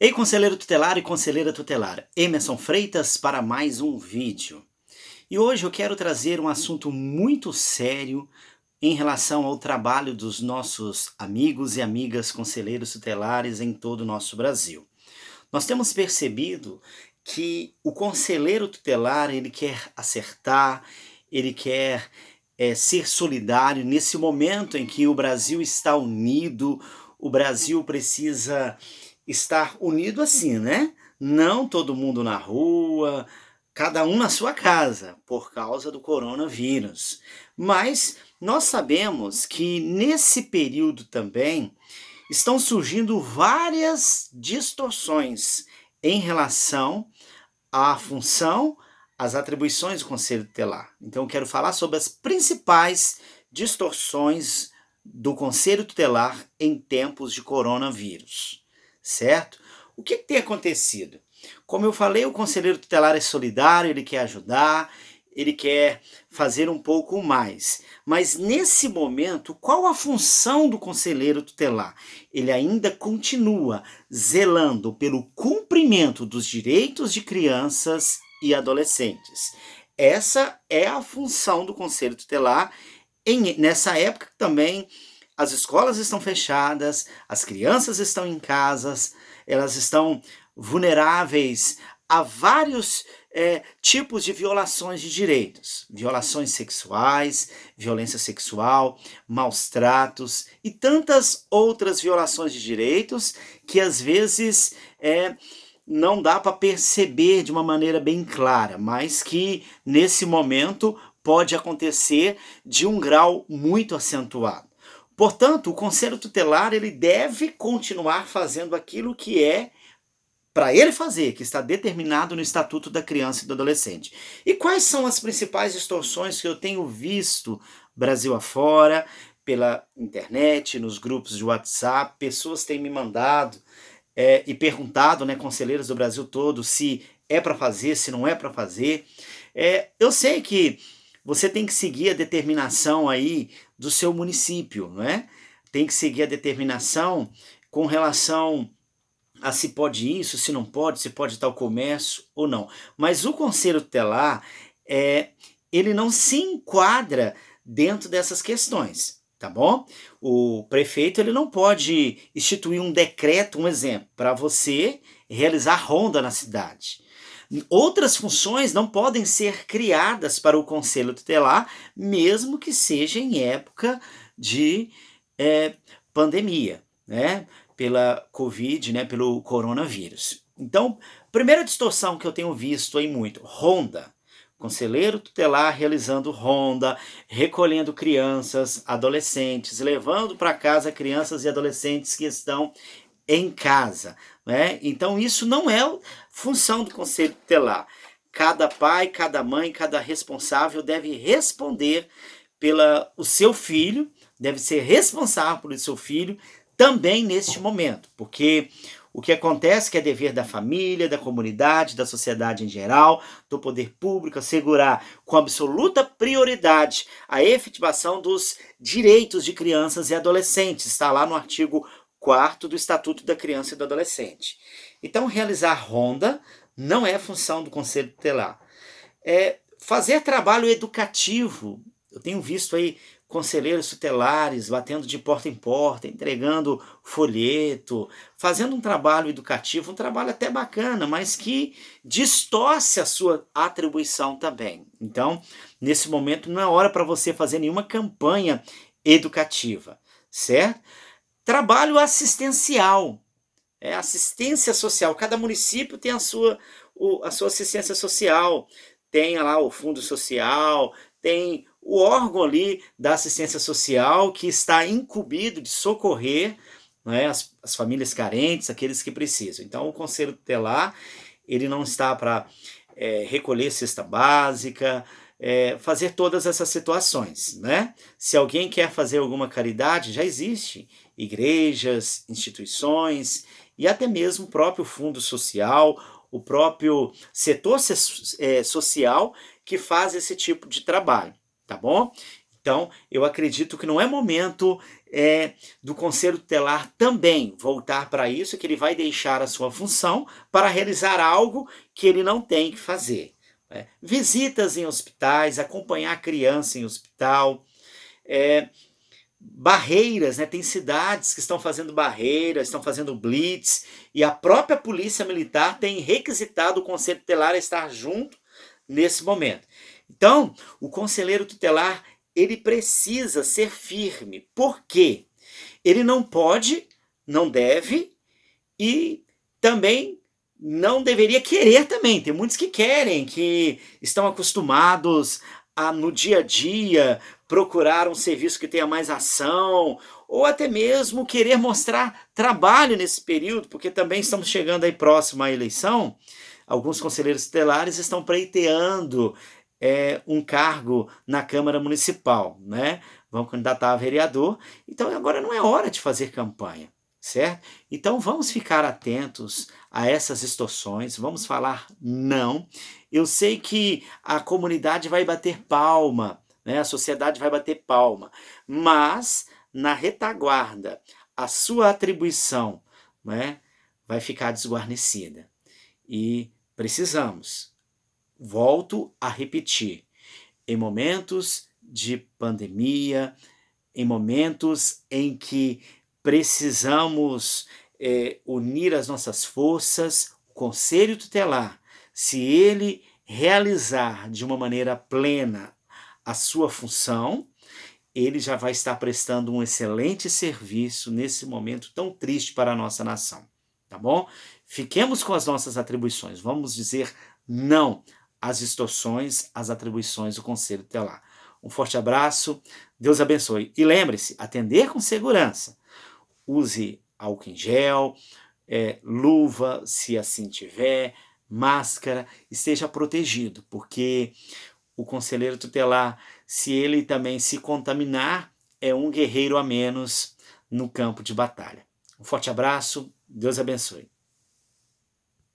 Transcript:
Ei, conselheiro tutelar e conselheira tutelar, Emerson Freitas para mais um vídeo. E hoje eu quero trazer um assunto muito sério em relação ao trabalho dos nossos amigos e amigas conselheiros tutelares em todo o nosso Brasil. Nós temos percebido que o conselheiro tutelar, ele quer acertar, ele quer ser solidário nesse momento em que o Brasil está unido, o Brasil precisa estar unido assim, né? Não todo mundo na rua, cada um na sua casa, por causa do coronavírus. Mas nós sabemos que nesse período também estão surgindo várias distorções em relação à função, às atribuições do Conselho Tutelar. Então eu quero falar sobre as principais distorções do Conselho Tutelar em tempos de coronavírus, certo? O que tem acontecido? Como eu falei, o conselheiro tutelar é solidário, ele quer ajudar, ele quer fazer um pouco mais. Mas nesse momento, qual a função do conselheiro tutelar? Ele ainda continua zelando pelo cumprimento dos direitos de crianças e adolescentes. Essa é a função do conselho tutelar. Nessa época também as escolas estão fechadas, as crianças estão em casas, elas estão vulneráveis a vários tipos de violações de direitos, violações sexuais, violência sexual, maus tratos e tantas outras violações de direitos que às vezes não dá para perceber de uma maneira bem clara, mas que nesse momento pode acontecer de um grau muito acentuado. Portanto, o Conselho Tutelar ele deve continuar fazendo aquilo que é para ele fazer, que está determinado no Estatuto da Criança e do Adolescente. E quais são as principais distorções que eu tenho visto Brasil afora, pela internet, nos grupos de WhatsApp? Pessoas têm me mandado e perguntado, né, conselheiros do Brasil todo, se é para fazer, se não é para fazer. Eu sei que você tem que seguir a determinação aí do seu município, não é? Tem que seguir a determinação com relação a se pode isso, se não pode, se pode tal comércio ou não. Mas o Conselho Tutelar, ele não se enquadra dentro dessas questões, tá bom? O prefeito ele não pode instituir um decreto, um exemplo, para você realizar ronda na cidade. Outras funções não podem ser criadas para o Conselho Tutelar, mesmo que seja em época de pandemia, né? Pela Covid, né? Pelo coronavírus. Então, primeira distorção que eu tenho visto aí muito, ronda. Conselheiro tutelar realizando ronda, recolhendo crianças, adolescentes, levando para casa crianças e adolescentes que estão em casa, né? Então isso não é função do Conselho Tutelar. Cada pai, cada mãe, cada responsável deve responder pela o seu filho, deve ser responsável pelo seu filho também neste momento, porque o que acontece é que é dever da família, da comunidade, da sociedade em geral, do poder público, assegurar com absoluta prioridade a efetivação dos direitos de crianças e adolescentes. Está lá no artigo 4º do Estatuto da Criança e do Adolescente. Então, realizar ronda não é função do Conselho Tutelar. Fazer trabalho educativo. Eu tenho visto aí conselheiros tutelares batendo de porta em porta, entregando folheto, fazendo um trabalho educativo, um trabalho até bacana, mas que distorce a sua atribuição também. Então, nesse momento, não é hora para você fazer nenhuma campanha educativa, certo? Trabalho assistencial, assistência social. Cada município tem a sua assistência social, tem lá o fundo social, tem o órgão ali da assistência social que está incumbido de socorrer, né, as famílias carentes, aqueles que precisam. Então o Conselho Tutelar ele não está para recolher cesta básica, fazer todas essas situações, né? Se alguém quer fazer alguma caridade, já existe igrejas, instituições e até mesmo o próprio fundo social, o próprio setor social que faz esse tipo de trabalho, tá bom? Então, eu acredito que não é momento do Conselho Tutelar também voltar para isso, que ele vai deixar a sua função para realizar algo que ele não tem que fazer, né? Visitas em hospitais, acompanhar a criança em hospital, barreiras, né? Tem cidades que estão fazendo barreiras, estão fazendo blitz, e a própria Polícia Militar tem requisitado o Conselho Tutelar a estar junto nesse momento. Então, o conselheiro tutelar, ele precisa ser firme. Por quê? Ele não pode, não deve e também não deveria querer também. Tem muitos que querem, que estão acostumados a, no dia a dia, procurar um serviço que tenha mais ação, ou até mesmo querer mostrar trabalho nesse período, porque também estamos chegando aí próximo à eleição. Alguns conselheiros tutelares estão pleiteando um cargo na Câmara Municipal, né? Vão candidatar a vereador, então agora não é hora de fazer campanha, certo? Então vamos ficar atentos a essas extorsões, vamos falar não. Eu sei que a comunidade vai bater palma, né? A sociedade vai bater palma, mas na retaguarda a sua atribuição, né, vai ficar desguarnecida. E precisamos, volto a repetir, em momentos de pandemia, em momentos em que precisamos unir as nossas forças, o Conselho Tutelar, se ele realizar de uma maneira plena a sua função, ele já vai estar prestando um excelente serviço nesse momento tão triste para a nossa nação, tá bom? Fiquemos com as nossas atribuições, vamos dizer não às extorsões, às atribuições do Conselho Tutelar. Um forte abraço, Deus abençoe. E lembre-se, atender com segurança. Use álcool em gel, luva, se assim tiver, máscara, esteja protegido, porque o conselheiro tutelar, se ele também se contaminar, é um guerreiro a menos no campo de batalha. Um forte abraço, Deus abençoe.